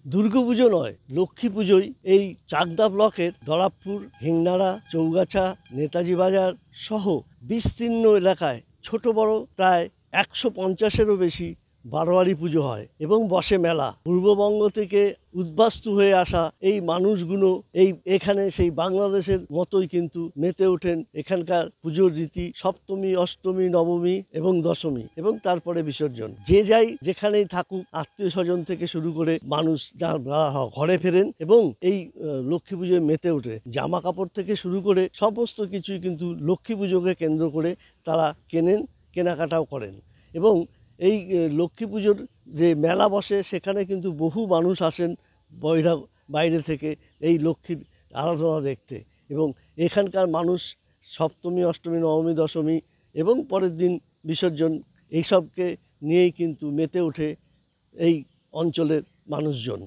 দুর্গাপুজো নয়, লক্ষ্মী পুজোই এই চাকদা ব্লকের দরাবপুর, হিংনাড়া, চৌগাছা, নেতাজি বাজার সহ বিস্তীর্ণ এলাকায় ছোট বড় প্রায় 150-এরও বেশি বারোয়ারি পুজো হয় এবং বসে মেলা। পূর্ববঙ্গ থেকে উদ্বাস্তু হয়ে আসা এই মানুষগুলো এখানে সেই বাংলাদেশের মতোই কিন্তু মেতে ওঠেন এখানকার পুজোর রীতি। সপ্তমী, অষ্টমী, নবমী এবং দশমী এবং তারপরে বিসর্জন। যে যাই যেখানেই থাকুক, আত্মীয় স্বজন থেকে শুরু করে মানুষ যারা ঘরে ফেরেন এবং এই লক্ষ্মী পুজোয় মেতে ওঠে। জামা কাপড় থেকে শুরু করে সমস্ত কিছুই কিন্তু লক্ষ্মী পুজোকে কেন্দ্র করে তারা কেনাকাটাও করেন। এবং এই লক্ষ্মী পুজোর যে মেলা বসে সেখানে কিন্তু বহু মানুষ আসেন বাইরে থেকে এই লক্ষ্মীর আরাধনা দেখতে। এবং এখানকার মানুষ সপ্তমী, অষ্টমী, নবমী, দশমী এবং পরের দিন বিসর্জন এইসবকে নিয়েই কিন্তু মেতে ওঠে এই অঞ্চলের মানুষজন।